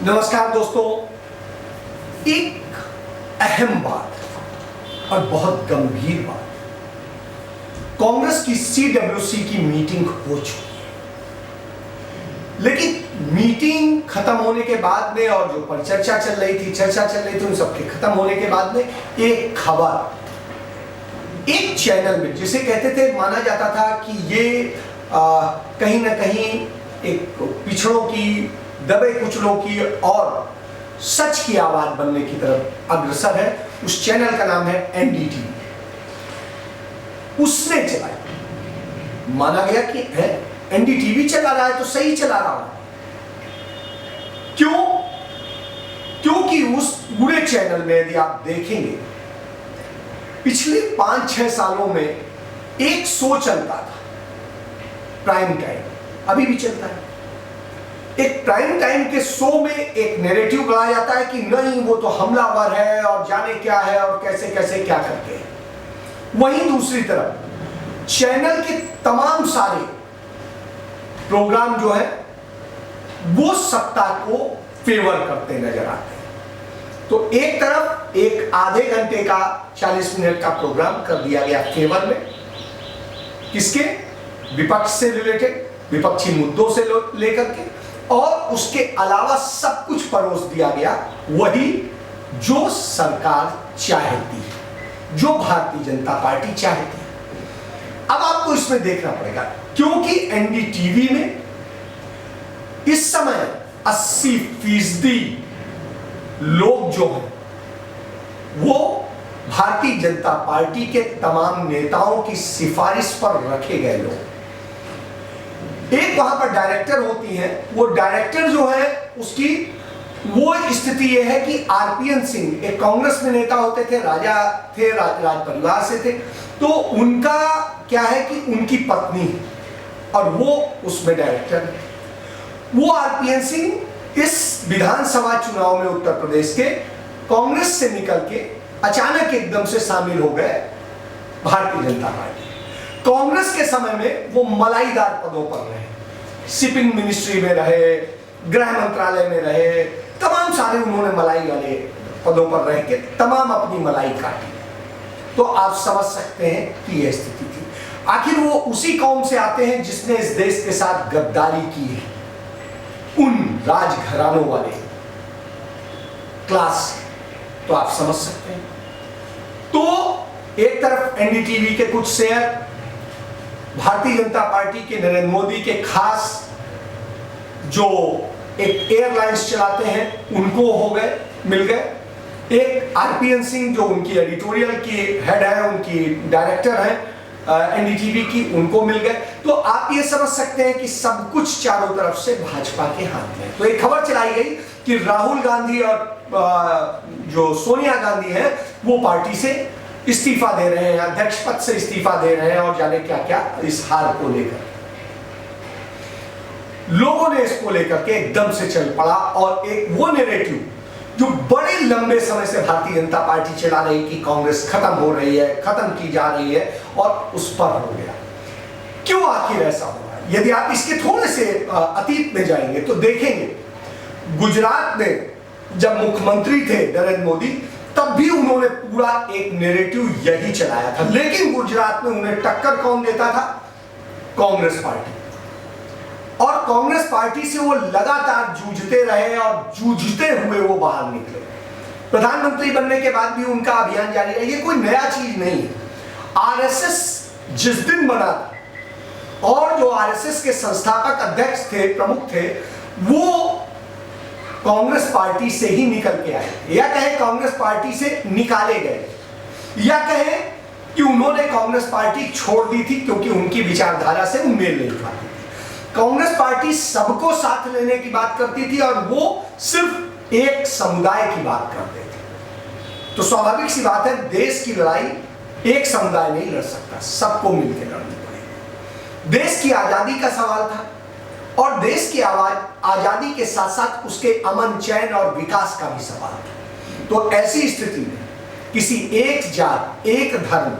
नमस्कार दोस्तों, एक अहम बात और बहुत गंभीर बात, कांग्रेस की CWC की मीटिंग हो चुकी है, लेकिन मीटिंग खत्म होने के बाद में और जो परिचर्चा चल रही थी उन सबके खत्म होने के बाद में एक खबर एक चैनल में, जिसे कहते थे, माना जाता था कि ये कहीं ना कहीं एक पिछड़ों की, दबे कुचलों की और सच की आवाज बनने की तरफ अग्रसर है। उस चैनल का नाम है NDTV। उसने चलाया, माना गया कि है NDTV चला रहा है तो सही चला रहा है। क्यों? क्योंकि उस पूरे चैनल में यदि आप देखेंगे, पिछले 5-6 सालों में एक शो चलता था, प्राइम टाइम, अभी भी चलता है। एक प्राइम टाइम के शो में एक नैरेटिव बनाया जाता है कि नहीं, वो तो हमलावर है और जाने क्या है और कैसे कैसे क्या करते हैं। वहीं दूसरी तरफ चैनल के तमाम सारे प्रोग्राम जो है वो सत्ता को फेवर करते नजर आते हैं। तो एक तरफ एक आधे घंटे का 40 मिनट का प्रोग्राम कर दिया गया फेवर में, किसके? विपक्ष से रिलेटेड, विपक्षी मुद्दों से लेकर के, और उसके अलावा सब कुछ परोस दिया गया वही जो सरकार चाहती है, जो भारतीय जनता पार्टी चाहती है। अब आपको इसमें देखना पड़ेगा, क्योंकि NDTV में इस समय 80% लोग जो हैं वो भारतीय जनता पार्टी के तमाम नेताओं की सिफारिश पर रखे गए लोग। एक वहां पर डायरेक्टर होती हैं, वो डायरेक्टर जो है उसकी वो स्थिति यह है कि RPN सिंह एक कांग्रेस में नेता होते थे, राजा थे, राज परिवार से थे, तो उनका क्या है कि उनकी पत्नी और वो उसमें डायरेक्टर है। वो RPN सिंह इस विधानसभा चुनाव में उत्तर प्रदेश के कांग्रेस से निकल के अचानक एकदम से शामिल हो गए भारतीय जनता पार्टी। कांग्रेस के समय में वो मलाईदार पदों पर रहे, शिपिंग मिनिस्ट्री में रहे, गृह मंत्रालय में रहे, तमाम सारे उन्होंने मलाई वाले पदों पर रह के तमाम अपनी मलाई काटी। तो आप समझ सकते हैं कि यह स्थिति थी। आखिर वो उसी कौम से आते हैं जिसने इस देश के साथ गद्दारी की है, उन राजघरानों वाले क्लास। तो आप समझ सकते हैं। तो एक तरफ NDTV के कुछ शेयर भारतीय जनता पार्टी के नरेंद्र मोदी के खास जो एक एयरलाइंस चलाते हैं उनको हो गए, मिल गए। एक RPN सिंह जो उनकी एडिटोरियल की हेड है, उनकी डायरेक्टर है NDTV की, उनको मिल गए। तो आप ये समझ सकते हैं कि सब कुछ चारों तरफ से भाजपा के हाथ में। तो एक खबर चलाई गई कि राहुल गांधी और जो सोनिया गांधी है वो पार्टी से इस्तीफा दे रहे हैं, अध्यक्ष पद से इस्तीफा दे रहे हैं और जाने क्या क्या इस हार को लेकर लोगों ने इसको लेकर के एकदम से चल पड़ा। और एक वो नैरेटिव जो बड़े लंबे समय से भारतीय जनता पार्टी चला रही कि कांग्रेस खत्म हो रही है, खत्म की जा रही है, और उस पर हो गया। क्यों आखिर ऐसा हुआ? यदि आप इसके थोड़े से अतीत में जाएंगे तो देखेंगे, गुजरात में जब मुख्यमंत्री थे नरेंद्र मोदी, तब भी उन्होंने पूरा एक नैरेटिव यही चलाया था। लेकिन गुजरात में उन्हें टक्कर कौन देता था? कांग्रेस पार्टी। और कांग्रेस पार्टी से वो लगातार जूझते रहे और जूझते हुए वो बाहर निकले। प्रधानमंत्री बनने के बाद भी उनका अभियान जारी है। ये कोई नया चीज नहीं है। RSS जिस दिन बना था और जो RSS के संस्थापक अध्यक्ष थे, प्रमुख थे, वो कांग्रेस पार्टी से ही निकल के आए, या कहें कांग्रेस पार्टी से निकाले गए, या कहें कि उन्होंने कांग्रेस पार्टी छोड़ दी थी क्योंकि उनकी विचारधारा से वो मेल नहीं खाती थी। कांग्रेस पार्टी सबको साथ लेने की बात करती थी और वो सिर्फ एक समुदाय की बात करते थे। तो स्वाभाविक सी बात है, देश की लड़ाई एक समुदाय नहीं लड़ सकता, सबको मिलकर लड़नी पड़ेगी। देश की आजादी का सवाल था और देश की आजादी के साथ साथ उसके अमन, चैन और विकास का भी सवाल था। तो ऐसी स्थिति में किसी एक जात, एक धर्म,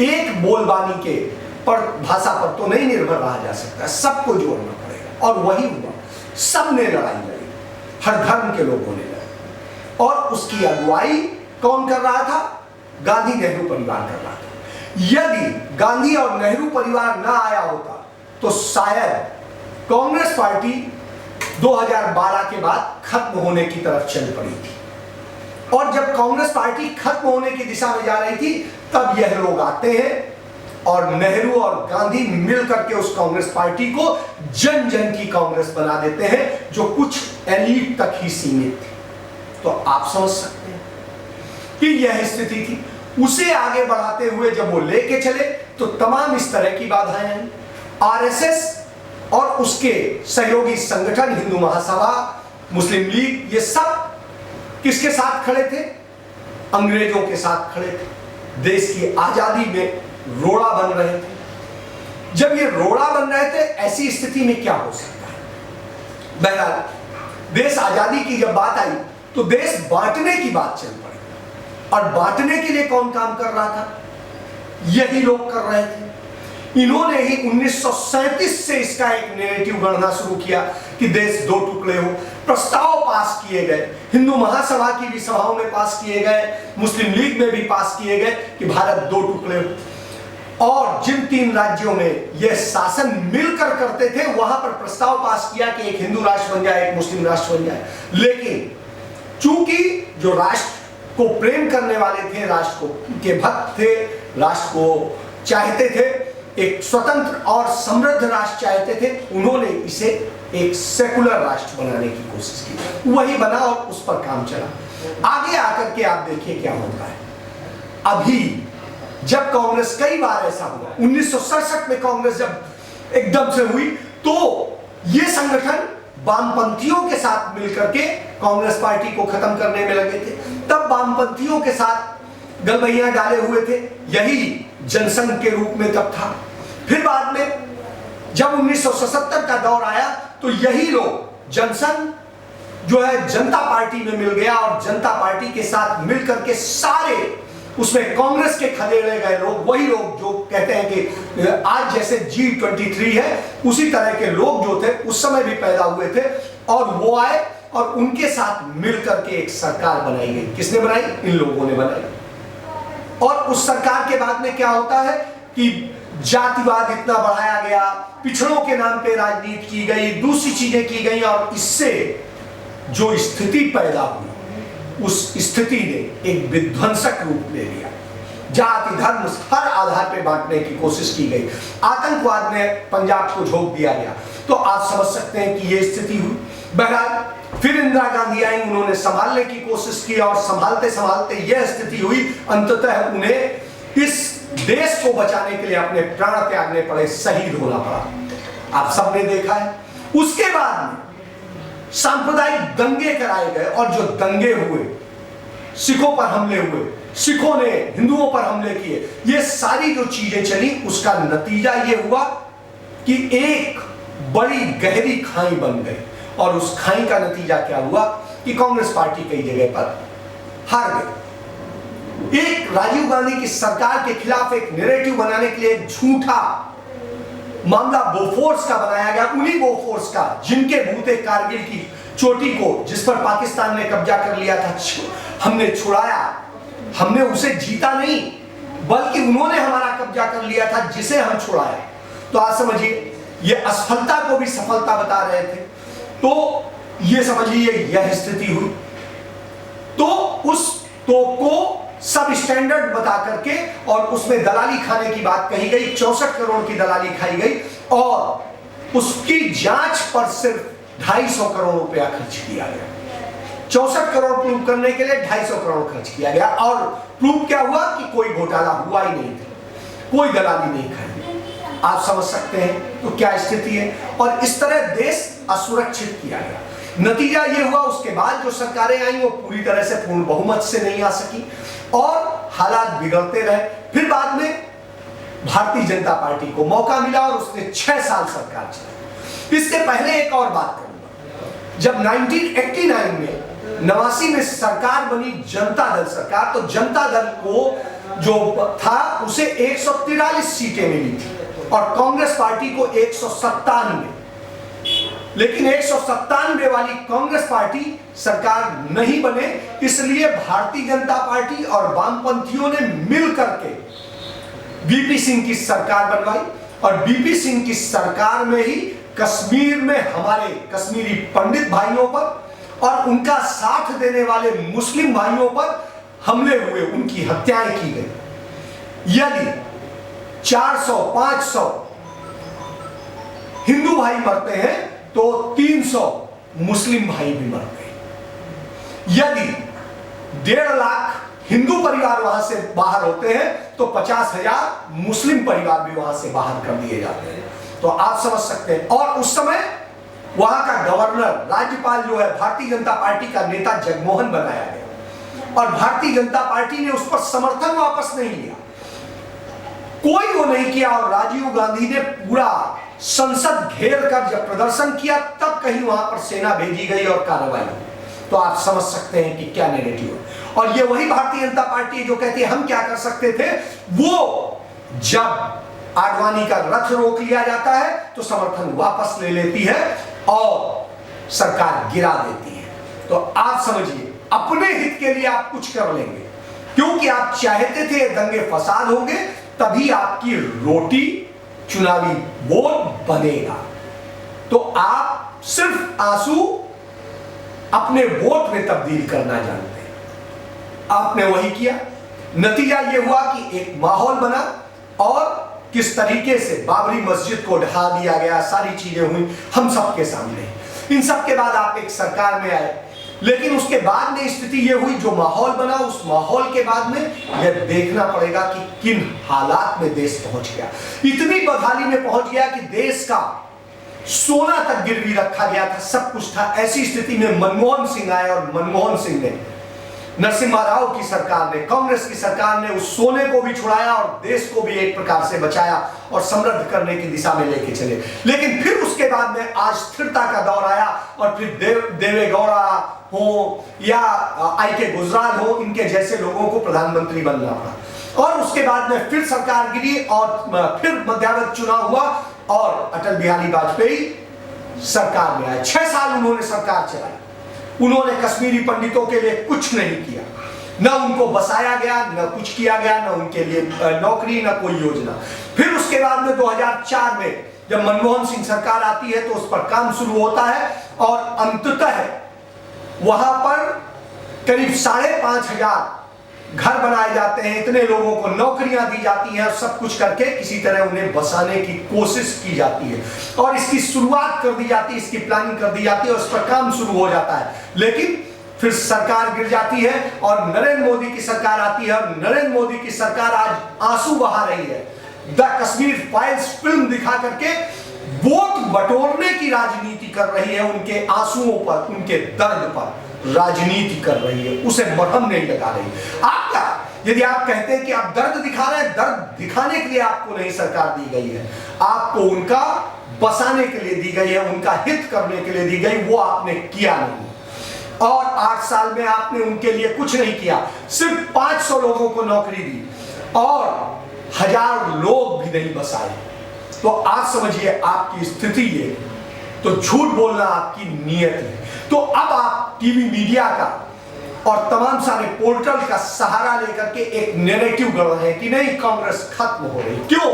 एक बोलबानी के पर, भाषा पर तो नहीं निर्भर रहा जा सकता, सबको जोड़ना पड़ेगा। और वही हुआ, सबने लड़ाई लड़ी। हर धर्म के लोग होने लगे। और उसकी अगुवाई कौन कर रहा था? गांधी नेहरू परिवार कर रहा था। यदि गांधी और नेहरू परिवार ना आया होता तो शायद कांग्रेस पार्टी 2012 के बाद खत्म होने की तरफ चल पड़ी थी। और जब कांग्रेस पार्टी खत्म होने की दिशा में जा रही थी, तब यह लोग आते हैं और नेहरू और गांधी मिलकर के उस कांग्रेस पार्टी को जन जन की कांग्रेस बना देते हैं, जो कुछ एलीट तक ही सीमित थी। तो आप समझ सकते हैं कि यह स्थिति थी। उसे आगे बढ़ाते हुए जब वो लेके चले तो तमाम इस तरह की बाधाएं आई। आरएसएस और उसके सहयोगी संगठन हिंदू महासभा, मुस्लिम लीग, ये सब किसके साथ खड़े थे? अंग्रेजों के साथ खड़े थे। देश की आजादी में रोड़ा बन रहे थे। जब ये रोड़ा बन रहे थे, ऐसी स्थिति में क्या हो सकता है? बहरहाल देश आजादी की जब बात आई तो देश बांटने की बात चल पड़ी। और बांटने के लिए कौन काम कर रहा था? यही लोग कर रहे थे। इन्होंने ही 1937 से इसका एक नैरेटिव गढ़ना शुरू किया कि देश दो टुकड़े हो। प्रस्ताव पास किए गए, हिंदू महासभा की भी सभाओं में पास किए गए, मुस्लिम लीग में भी पास किए गए कि भारत दो टुकड़े हो। और जिन 3 राज्यों में यह शासन मिलकर करते थे, वहां पर प्रस्ताव पास किया कि एक हिंदू राष्ट्र बन जाए, एक मुस्लिम राष्ट्र बन जाए। लेकिन चूंकि जो राष्ट्र को प्रेम करने वाले थे, राष्ट्र को के भक्त थे, राष्ट्र को चाहते थे, एक स्वतंत्र और समृद्ध राष्ट्र चाहते थे, उन्होंने इसे एक सेकुलर राष्ट्र बनाने की कोशिश की। वही बना और उस पर काम चला। आगे आकर के आप देखिए क्या होता है। अभी जब कांग्रेस, कई बार ऐसा हुआ, 1967 में कांग्रेस जब एकदम से हुई तो ये संगठन वामपंथियों के साथ मिलकर के कांग्रेस पार्टी को खत्म करने में लगे थे। तब वामपंथियों के साथ गलबैया डाले हुए थे। यही जनसंघ के रूप में तब था। फिर बाद में जब 1977 का दौर आया तो यही लोग, जनसंघ जो है जनता पार्टी में मिल गया और जनता पार्टी के साथ मिलकर के सारे उसमें कांग्रेस के खदेड़े गए लोग, वही लोग जो कहते हैं कि आज जैसे G23 है, उसी तरह के लोग जो थे उस समय भी पैदा हुए थे और वो आए और उनके साथ मिलकर के एक सरकार बनाई गई। किसने बनाई? इन लोगों ने बनाई। और उस सरकार के बाद में क्या होता है कि जातिवाद इतना बढ़ाया गया, पिछड़ों के नाम पे राजनीति की गई, दूसरी चीजें की गई और इससे जो स्थिति पैदा हुई, उस स्थिति ने एक विध्वंसक रूप ले लिया। जाति धर्म हर आधार पे बांटने की कोशिश की गई, आतंकवाद में पंजाब को झोंक दिया गया। तो आप समझ सकते हैं कि यह स्थिति हुई। बहरहाल फिर इंदिरा गांधी आई, उन्होंने संभालने की कोशिश की और संभालते संभालते यह स्थिति हुई, अंततः उन्हें इस देश को बचाने के लिए अपने प्राण त्यागने पड़े, शहीद होना पड़ा। आप सबने देखा है। उसके बाद में सांप्रदायिक दंगे कराए गए और जो दंगे हुए, सिखों पर हमले हुए, सिखों ने हिंदुओं पर हमले किए, ये सारी जो चीजें चली, उसका नतीजा ये हुआ कि एक बड़ी गहरी खाई बन गई। और उस खाई का नतीजा क्या हुआ कि कांग्रेस पार्टी कई जगह पर हार गई। एक राजीव गांधी की सरकार के खिलाफ एक नैरेटिव बनाने के लिए एक झूठा मामला बोफोर्स का बनाया गया, उन्हीं बोफोर्स का जिनके भूते कारगिल की चोटी को, जिस पर पाकिस्तान ने कब्जा कर लिया था, हमने छुड़ाया। हमने उसे जीता नहीं, बल्कि उन्होंने हमारा कब्जा कर लिया था, जिसे हम छुड़ाया। तो आज समझिए, ये असफलता को भी सफलता बता रहे थे। तो ये समझिए यह स्थिति हुई। तो उस तोप को सब स्टैंडर्ड बता करके और उसमें दलाली खाने की बात कही गई, 64 करोड़ की दलाली खाई गई और उसकी जांच पर सिर्फ 250 करोड़ रुपया खर्च किया गया। 64 करोड़ प्रूव करने के लिए 250 करोड़ खर्च किया गया और प्रूव क्या हुआ कि कोई घोटाला हुआ ही नहीं था, कोई दलाली नहीं खाई। आप समझ सकते हैं तो क्या स्थिति है। और इस तरह देश असुरक्षित किया गया। नतीजा ये हुआ, उसके बाद जो सरकारें आई वो पूरी तरह से पूर्ण बहुमत से नहीं आ सकी और हालात बिगड़ते रहे। फिर बाद में भारतीय जनता पार्टी को मौका मिला और उसने 6 साल सरकार चलाई। इससे पहले एक और बात करूंगा, जब 1989 में 89 में सरकार बनी जनता दल सरकार, तो जनता दल को जो था उसे 143 सीटें मिली थी और कांग्रेस पार्टी को 197। लेकिन 197 वाली कांग्रेस पार्टी सरकार नहीं बने, इसलिए भारतीय जनता पार्टी और वामपंथियों ने मिलकर के वीपी सिंह की सरकार बनवाई और वीपी सिंह की सरकार में ही कश्मीर में हमारे कश्मीरी पंडित भाइयों पर और उनका साथ देने वाले मुस्लिम भाइयों पर हमले हुए, उनकी हत्याएं की गई। यदि 400-500 हिंदू भाई मरते हैं तो 300 मुस्लिम भाई भी मरते हैं। यदि 1.5 लाख हिंदू परिवार वहां से बाहर होते हैं तो 50,000 मुस्लिम परिवार भी वहां से बाहर कर दिए जाते हैं। तो आप समझ सकते हैं। और उस समय वहां का गवर्नर, राज्यपाल जो है भारतीय जनता पार्टी का नेता जगमोहन बनाया गया और भारतीय जनता पार्टी ने उस पर समर्थन वापस नहीं लिया, कोई वो नहीं किया। और राजीव गांधी ने पूरा संसद घेर कर जब प्रदर्शन किया तब कहीं वहां पर सेना भेजी गई और कार्रवाई हुई। तो आप समझ सकते हैं कि क्या नैरेटिव है। और ये वही भारतीय जनता पार्टी जो कहती है हम क्या कर सकते थे, वो जब आडवाणी का रथ रोक लिया जाता है तो समर्थन वापस ले लेती है और सरकार गिरा देती है। तो आप समझिए अपने हित के लिए आप कुछ कर लेंगे क्योंकि आप चाहते थे दंगे फसाद होंगे, तभी आपकी रोटी चुनावी वोट बनेगा। तो आप सिर्फ आंसू अपने वोट में तब्दील करना जानते हैं, आपने वही किया। नतीजा यह हुआ कि एक माहौल बना और किस तरीके से बाबरी मस्जिद को ढा दिया गया, सारी चीजें हुई हम सबके सामने। इन सब के बाद आप एक सरकार में आए, लेकिन उसके बाद में स्थिति यह हुई, जो माहौल बना उस माहौल के बाद में यह देखना पड़ेगा कि किन हालात में देश पहुंच गया। इतनी बदहाली में पहुंच गया कि देश का सोना तक गिरवी रखा गया था, सब कुछ था। ऐसी स्थिति में मनमोहन सिंह आए और मनमोहन सिंह ने, नरसिम्हा राव की सरकार ने, कांग्रेस की सरकार ने उस सोने को भी छुड़ाया और देश को भी एक प्रकार से बचाया और समृद्ध करने की दिशा में लेके चले। लेकिन फिर उसके बाद में आज स्थिरता का दौर आया और फिर देवे गौड़ा हो या आई.के. गुजराल हो, इनके जैसे लोगों को प्रधानमंत्री बनना पड़ा। और उसके बाद में फिर सरकार गिरी और फिर मध्यावधि चुनाव हुआ और अटल बिहारी वाजपेयी सरकार में आए। 6 साल उन्होंने सरकार चलाई। उन्होंने कश्मीरी पंडितों के लिए कुछ नहीं किया, न उनको बसाया गया, न कुछ किया गया, न उनके लिए नौकरी, न कोई योजना। फिर उसके बाद में 2004 में जब मनमोहन सिंह सरकार आती है तो उस पर काम शुरू होता है और अंततः वहां पर करीब 5,500 घर बनाए जाते हैं, इतने लोगों को नौकरियां दी जाती हैं और सब कुछ करके किसी तरह उन्हें बसाने की कोशिश की जाती है और इसकी शुरुआत कर दी जाती है, इसकी प्लानिंग कर दी जाती है और उस पर काम शुरू हो जाता है। लेकिन फिर सरकार गिर जाती है और नरेंद्र मोदी की सरकार आती है और नरेंद्र मोदी की सरकार आज आंसू बहा रही है। द कश्मीर फाइल्स फिल्म दिखा करके वोट बटोरने की राजनीति कर रही है, उनके आंसुओं पर, उनके दर्द पर राजनीति कर रही है, उसे मरहम नहीं लगा रही। आपका यदि आप कहते हैं कि आप दर्द दिखा रहे हैं, दर्द दिखाने के लिए आपको नहीं सरकार दी गई है, आपको उनका बसाने के लिए दी गई है, उनका हित करने के लिए दी गई, वो आपने किया नहीं। और 8 साल में आपने उनके लिए कुछ नहीं किया, सिर्फ 500 लोगों को नौकरी दी और 1000 लोग भी नहीं बसाए। तो आप समझिए आपकी स्थिति ये, तो झूठ बोलना आपकी नीयत है। तो अब आप टीवी मीडिया का और तमाम सारे पोर्टल का सहारा लेकर के एक नैरेटिव गढ़ रहे हैं कि नहीं कांग्रेस खत्म हो रही। क्यों?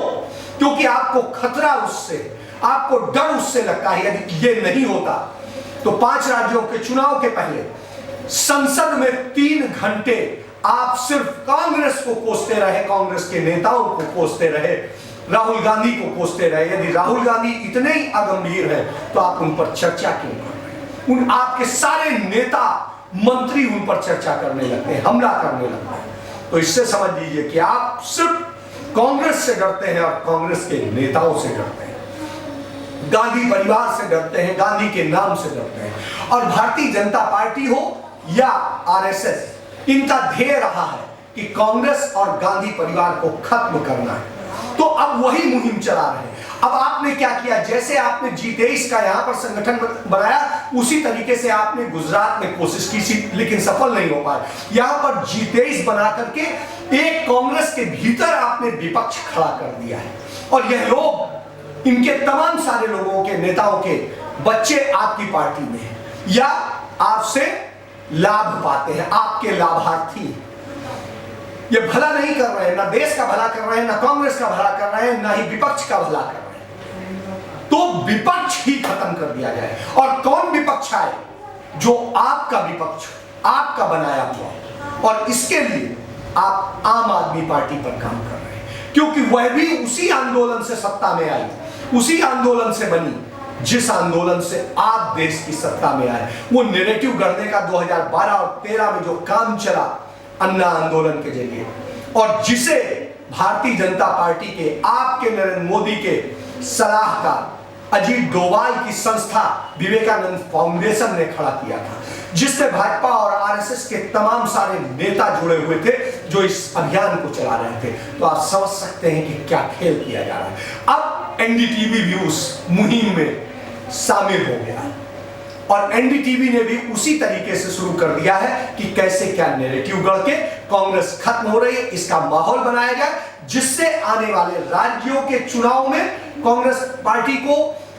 क्योंकि आपको खतरा उससे, आपको डर उससे लगता है। यदि ये नहीं होता तो 5 राज्यों के चुनाव के पहले संसद में 3 घंटे आप सिर्फ कांग्रेस को कोसते रहे, कांग्रेस के नेताओं को कोसते रहे, राहुल गांधी को कोसते रहे। यदि राहुल गांधी इतने ही अगंभीर हैं तो आप उन पर चर्चा क्यों कर रहे हैं? उन आपके सारे नेता मंत्री उन पर चर्चा करने लगते हैं, हमला करने लगते हैं। तो इससे समझ लीजिए कि आप सिर्फ कांग्रेस से डरते हैं और कांग्रेस के नेताओं से डरते हैं, गांधी परिवार से डरते हैं, गांधी के नाम से डरते हैं। और भारतीय जनता पार्टी हो या आरएसएस, इनका ध्येय रहा है कि कांग्रेस और गांधी परिवार को खत्म करना है। तो अब वही मुहिम चला रहे हैं। अब आपने क्या किया, जैसे आपने G23 का यहां पर संगठन बनाया, उसी तरीके से आपने गुजरात में कोशिश की, लेकिन सफल नहीं हो पाए। यहां पर G23 बना करके एक कांग्रेस के भीतर आपने विपक्ष खड़ा कर दिया है और यह लोग, इनके तमाम सारे लोगों के, नेताओं के बच्चे आपकी पार्टी में हैं या आपसे लाभ पाते हैं, आपके लाभार्थी हैं। ये भला नहीं कर रहे हैं, ना देश का भला कर रहे हैं, ना कांग्रेस का भला कर रहे हैं, ना ही विपक्ष का भला कर रहे हैं। तो विपक्ष ही खत्म कर दिया जाए। और कौन विपक्ष आए? जो आपका विपक्ष, आपका बनाया हुआ। और इसके लिए आप आम आदमी पार्टी पर काम कर रहे हैं, क्योंकि वह भी उसी आंदोलन से सत्ता में आई, उसी आंदोलन से बनी जिस आंदोलन से आप देश की सत्ता में आए। वो नैरेटिव गढ़ने का 2012 और 13 में जो काम चला अन्ना आंदोलन के जरिए, और जिसे भारतीय जनता पार्टी के, आपके नरेंद्र मोदी के सलाहकार अजीत डोभाल की संस्था विवेकानंद फाउंडेशन ने खड़ा किया था, जिससे भाजपा और आरएसएस के तमाम सारे नेता जुड़े हुए थे जो इस अभियान को चला रहे थे। तो आप समझ सकते हैं कि क्या खेल किया जा रहा है। अब एनडीटीवी भी उस मुहिम में शामिल हो गया और एनडीटीवी ने भी उसी तरीके से शुरू कर दिया है कि कैसे क्या नैरेटिव गढ़ के कांग्रेस खत्म हो रही है, इसका माहौल बनाया जाए, जिससे आने वाले राज्यों के चुनाव में कांग्रेस पार्टी को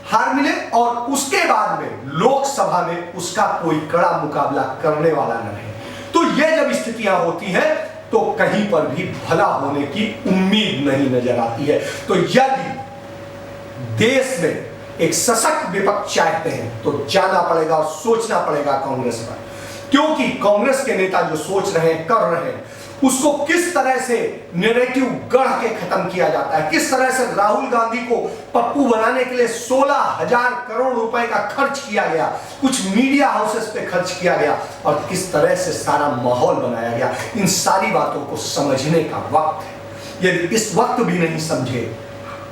हार मिले और उसके बाद में लोकसभा में उसका कोई कड़ा मुकाबला करने वाला न रहे। तो ये जब स्थितियां होती हैं तो कहीं पर भी भला होने की उम्मीद नहीं नजर आती है। तो यदि देश में एक सशक्त विपक्ष चाहते हैं तो जाना पड़ेगा और सोचना पड़ेगा कांग्रेस पर, क्योंकि कांग्रेस के नेता जो सोच रहे हैं, कर रहे हैं, उसको किस तरह से नैरेटिव गढ़ के खत्म किया जाता है, किस तरह से राहुल गांधी को पप्पू बनाने के लिए 16,000 करोड़ रुपए का खर्च किया गया, कुछ मीडिया हाउसेस पे खर्च किया गया और किस तरह से सारा माहौल बनाया गया। इन सारी बातों को समझने का वक्त है। यदि इस वक्त भी नहीं समझे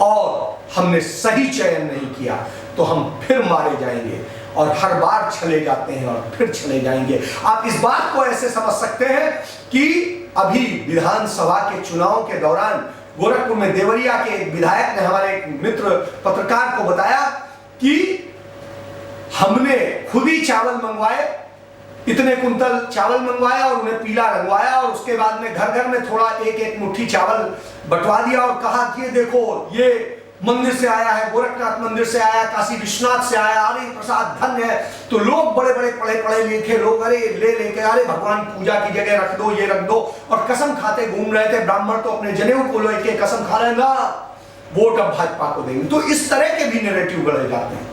और हमने सही चयन नहीं किया तो हम फिर मारे जाएंगे और हर बार चले जाते हैं और फिर चले जाएंगे। आप इस बात को ऐसे समझ सकते हैं कि अभी विधानसभा के चुनाव के दौरान गोरखपुर में देवरिया के एक विधायक ने हमारे एक मित्र पत्रकार को बताया कि हमने खुद ही चावल मंगवाए, इतने कुंतल चावल मंगवाया और उन्हें पीला रंगवाया और उसके बाद में घर घर में थोड़ा एक एक मुट्ठी चावल बंटवा दिया और कहा कि ये देखो, ये मंदिर से आया है, गोरखनाथ मंदिर से आया, काशी विश्वनाथ से आया, अरे प्रसाद धन्य है। तो लोग बड़े बड़े पढ़े लिखे लोग अरे ले लेके, अरे भगवान पूजा की जगह रख दो, ये रख दो, और कसम खाते घूम रहे थे। ब्राह्मण तो अपने जनेऊ को लेके कसम खा रहे ना, वोट अब भाजपा को देंगे। तो इस तरह के भी नैरेटिव गढ़े जाते हैं।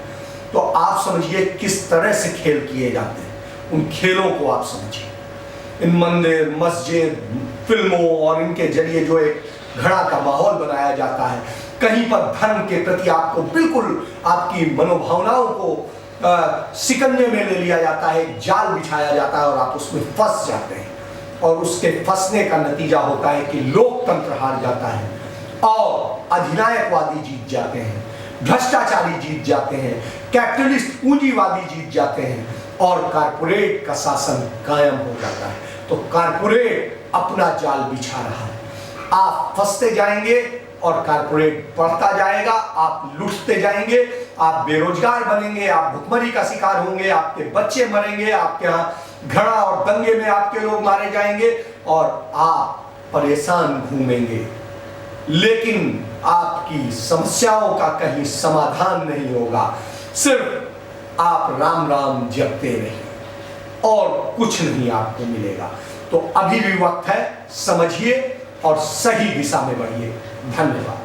तो आप समझिए किस तरह से खेल किए जाते हैं, उन खेलों को आप समझिए। इन मंदिर, मस्जिद, फिल्मों और इनके जरिए जो एक घड़ा का माहौल बनाया जाता है, कहीं पर धर्म के प्रति आपको बिल्कुल आपकी मनोभावनाओं को सिकंजे में ले लिया जाता है, जाल बिछाया जाता है और आप उसमें फंस जाते हैं। और उसके फंसने का नतीजा होता है कि लोकतंत्र हार जाता है और अधिनायकवादी जीत जाते हैं, भ्रष्टाचारी जीत जाते हैं, कैपिटलिस्ट पूंजीवादी जीत जाते हैं और कारपोरेट का शासन कायम हो जाता है। तो कारपोरेट अपना जाल बिछा रहा है, आप फंसते जाएंगे और कारपोरेट बढ़ता जाएगा, आप लुटते जाएंगे, आप बेरोजगार बनेंगे, आप भुखमरी का शिकार होंगे, आपके बच्चे मरेंगे, आपके यहाँ घड़ा और दंगे में आपके लोग मारे जाएंगे और आप परेशान घूमेंगे। लेकिन आपकी समस्याओं का कहीं समाधान नहीं होगा, सिर्फ आप राम राम जपते रहिए और कुछ नहीं आपको मिलेगा। तो अभी भी वक्त है, समझिए और सही दिशा में बढ़िए। धन्यवाद।